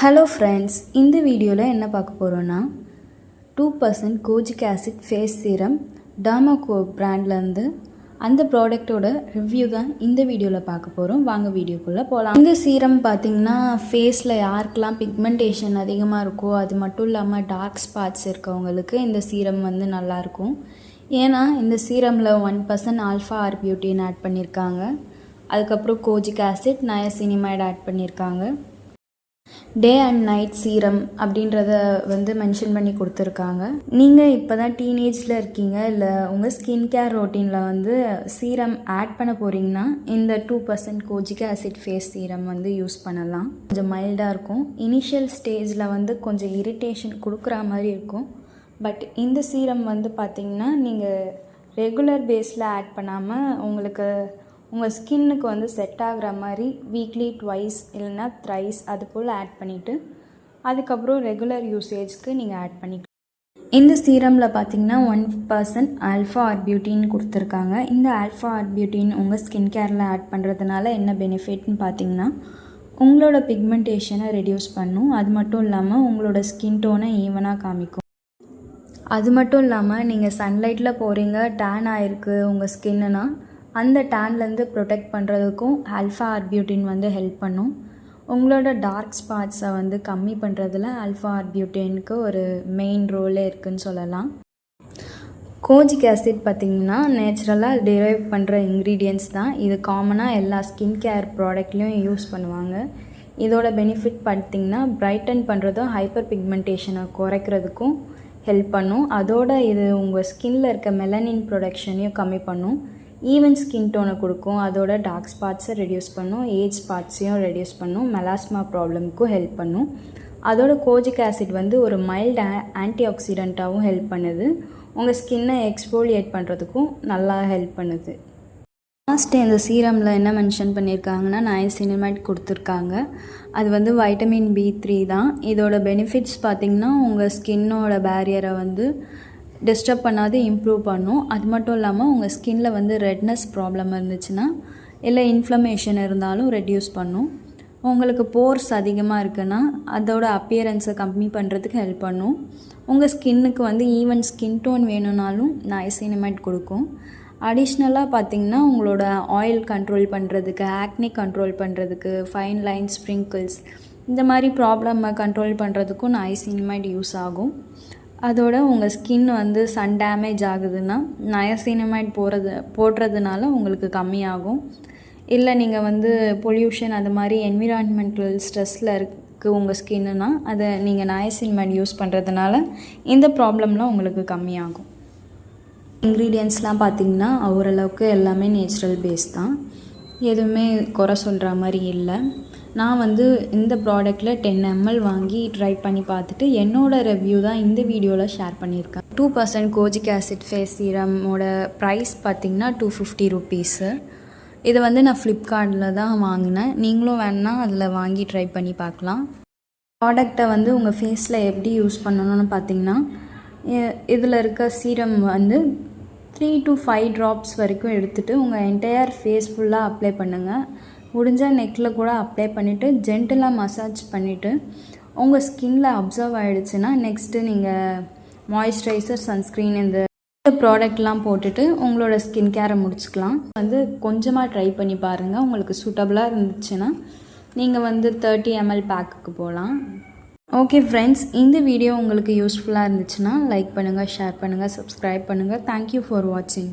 Hello friends, இந்த வீடியோவில் என்ன பார்க்க போகிறோன்னா 2% கோஜிக் ஆசிட் ஃபேஸ் சீரம் டர்மாகோ பிராண்ட்லேருந்து அந்த ப்ராடக்டோட ரிவ்யூ தான் இந்த வீடியோவில் பார்க்க போகிறோம். வாங்க வீடியோக்குள்ளே போகலாம். இந்த சீரம் பார்த்திங்கன்னா ஃபேஸில் யாருக்கெல்லாம் பிக்மெண்டேஷன் அதிகமாக இருக்கோ, அது மட்டும் இல்லாமல் டார்க் ஸ்பாட்ஸ் இருக்கவங்களுக்கு இந்த சீரம் வந்து நல்லாயிருக்கும். ஏன்னா இந்த சீரமில் 1% ஆல்ஃபா ஆர்பியூட்டின் ஆட் பண்ணியிருக்காங்க. அதுக்கப்புறம் கோஜிக் ஆசிட், நயசினிமைட் ஆட் பண்ணியிருக்காங்க. டே அண்ட் நைட் சீரம் அப்படின்றத வந்து மென்ஷன் பண்ணி கொடுத்துருக்காங்க. நீங்கள் இப்போ தான் டீனேஜில் இருக்கீங்க, இல்லை உங்கள் ஸ்கின் கேர் ரொட்டீனில் வந்து சீரம் ஆட் பண்ண போகிறீங்கன்னா இந்த 2% கோஜிக் ஆசிட் ஃபேஸ் சீரம் வந்து யூஸ் பண்ணலாம். கொஞ்சம் மைல்டாக இருக்கும். இனிஷியல் ஸ்டேஜில் வந்து கொஞ்சம் இரிட்டேஷன் கொடுக்குற மாதிரி இருக்கும். பட் இந்த சீரம் வந்து பார்த்திங்கன்னா நீங்கள் ரெகுலர் பேஸில் ஆட் பண்ணாமல் உங்கள் ஸ்கின்னுக்கு வந்து செட் ஆகிற மாதிரி வீக்லி ட்வைஸ் இல்லைன்னா த்ரைஸ் அது போல் ஆட் பண்ணிவிட்டு அதுக்கப்புறம் ரெகுலர் யூசேஜ்க்கு நீங்கள் ஆட் பண்ணிக்கலாம். இந்த சீரமில் பார்த்திங்கன்னா 1% ஆல்ஃபா ஆர்பியூட்டின் கொடுத்துருக்காங்க. இந்த ஆல்ஃபா ஆர்பியூட்டின் உங்கள் ஸ்கின் கேரில் ஆட் பண்ணுறதுனால என்ன பெனிஃபிட்னு பார்த்திங்கன்னா உங்களோட பிக்மெண்டேஷனை ரெடியூஸ் பண்ணும். அது மட்டும் இல்லாமல் உங்களோட ஸ்கின் டோனை ஈவனாக காமிக்கும். அது மட்டும் இல்லாமல் நீங்கள் சன்லைட்டில் போகிறீங்க, டேன் ஆகிருக்கு உங்கள் ஸ்கின்னுனா அந்த டேன்லேருந்து ப்ரொடெக்ட் பண்ணுறதுக்கும் ஆல்ஃபா ஆர்பியூட்டின் வந்து ஹெல்ப் பண்ணும். உங்களோட டார்க் ஸ்பாட்ஸை வந்து கம்மி பண்ணுறதுல ஆல்ஃபா ஆர்பியூட்டினுக்கு ஒரு மெயின் ரோலே இருக்குதுன்னு சொல்லலாம். கோஜிக் ஆசிட் பார்த்திங்கன்னா நேச்சுரலாக டிரைவ் பண்ணுற இன்க்ரீடியன்ட்ஸ் தான். இது காமனாக எல்லா ஸ்கின் கேர் ப்ராடக்ட்லேயும் யூஸ் பண்ணுவாங்க. இதோட பெனிஃபிட் பார்த்திங்கன்னா பிரைட்டன் பண்ணுறதும் ஹைப்பர் பிக்மெண்டேஷனை குறைக்கிறதுக்கும் ஹெல்ப் பண்ணும். அதோட இது உங்கள் ஸ்கின்னில் இருக்க மெலனின் ப்ரொடக்ஷனையும் கம்மி பண்ணும். ஈவன் ஸ்கின் டோனை கொடுக்கும். அதோட டார்க் ஸ்பாட்ஸை ரெடியூஸ் பண்ணும், ஏஜ் ஸ்பாட்ஸையும் ரெடியூஸ் பண்ணும், மெலாஸ்மா ப்ராப்ளமுக்கும் ஹெல்ப் பண்ணும். அதோட கோஜிக் ஆசிட் வந்து ஒரு மைல்டு ஆன்டி ஆக்சிடெண்ட்டாகவும் ஹெல்ப் பண்ணுது. உங்கள் ஸ்கின்னை எக்ஸ்போலியேட் பண்ணுறதுக்கும் நல்லா ஹெல்ப் பண்ணுது. லாஸ்ட்டு இந்த சீரமில் என்ன மென்ஷன் பண்ணியிருக்காங்கன்னா நயசினிமைட் கொடுத்துருக்காங்க. அது வந்து வைட்டமின் B3 தான். இதோட பெனிஃபிட்ஸ் பார்த்திங்கன்னா உங்கள் ஸ்கின்னோட பேரியரை வந்து டிஸ்டர்ப் பண்ணாது இம்ப்ரூவ் பண்ணும். அது மட்டும் இல்லாமல் உங்கள் ஸ்கின்னில் வந்து ரெட்னஸ் ப்ராப்ளம் இருந்துச்சுன்னா இல்லை இன்ஃப்ளமேஷன் இருந்தாலும் ரெடியூஸ் பண்ணும். உங்களுக்கு போர்ஸ் அதிகமாக இருக்குன்னா அதோட அப்பியரன்ஸை கம்மி பண்ணுறதுக்கு ஹெல்ப் பண்ணும். உங்கள் ஸ்கின்னுக்கு வந்து ஈவன் ஸ்கின் டோன் வேணும்னாலும் நயசினிமைட் கொடுக்கும். அடிஷ்னலாக பார்த்திங்கன்னா உங்களோட ஆயில் கண்ட்ரோல் பண்ணுறதுக்கு, ஆக்னி கண்ட்ரோல் பண்ணுறதுக்கு, ஃபைன் லைன்ஸ், ஸ்ப்ரிங்கிள்ஸ் இந்த மாதிரி ப்ராப்ளமை கண்ட்ரோல் பண்ணுறதுக்கும் நயசினிமைட் யூஸ் ஆகும். அதோட உங்கள் ஸ்கின் வந்து சன் டேமேஜ் ஆகுதுன்னா நயசினிமைட் போடுறதுனால உங்களுக்கு கம்மியாகும். இல்லை நீங்கள் வந்து பொல்யூஷன் அது மாதிரி என்விரான்மெண்டல் ஸ்ட்ரெஸ்ஸில் இருக்குது உங்கள் ஸ்கின்னுனா அதை நீங்கள் நயசினிமைட் யூஸ் பண்ணுறதுனால இந்த ப்ராப்ளம்லாம் உங்களுக்கு கம்மியாகும். இன்க்ரீடியன்ட்ஸ்லாம் பார்த்திங்கன்னா ஓரளவுக்கு எல்லாமே நேச்சுரல் பேஸ் தான். எதுவுமே குறை சொல்கிற மாதிரி இல்லை. நான் வந்து இந்த ப்ராடக்டில் 10 ml வாங்கி ட்ரை பண்ணி பார்த்துட்டு என்னோடய ரிவ்யூ தான் இந்த வீடியோவில் ஷேர் பண்ணியிருக்கேன். 2% கோஜிக் ஆசிட் ஃபேஸ் சீரமோட ப்ரைஸ் பார்த்திங்கன்னா 250 ருபீஸு. இதை வந்து நான் ஃப்ளிப்கார்ட்டில் தான் வாங்கினேன். நீங்களும் வேணுன்னா அதில் வாங்கி ட்ரை பண்ணி பார்க்கலாம். ப்ராடக்டை வந்து உங்கள் ஃபேஸில் எப்படி யூஸ் பண்ணணும்னு பார்த்திங்கன்னா இதில் இருக்க சீரம் வந்து 3 to 5 drops வரைக்கும் எடுத்துகிட்டு உங்கள் என்டையர் ஃபேஸ் ஃபுல்லாக அப்ளை பண்ணுங்கள். முடிஞ்சால் நெக்கில் கூட அப்ளை பண்ணிவிட்டு ஜென்டலாக மசாஜ் பண்ணிவிட்டு உங்கள் ஸ்கின்னில் அப்சர்வ் ஆகிடுச்சுன்னா நெக்ஸ்ட்டு நீங்கள் மாய்ஸ்சரைசர், சன்ஸ்க்ரீன் இந்த ப்ராடக்ட்லாம் போட்டுட்டு உங்களோட ஸ்கின் கேரை முடிச்சுக்கலாம். வந்து கொஞ்சமாக ட்ரை பண்ணி பாருங்கள். உங்களுக்கு சூட்டபுளாக இருந்துச்சுன்னா நீங்கள் வந்து 30 ml பேக்குக்கு போகலாம். ஓகே ஃப்ரெண்ட்ஸ், இந்த வீடியோ உங்களுக்கு யூஸ்ஃபுல்லாக இருந்துச்சுன்னா லைக் பண்ணுங்கள், ஷேர் பண்ணுங்கள், சப்ஸ்கிரைப் பண்ணுங்கள். தேங்க்யூ ஃபார் வாட்சிங்.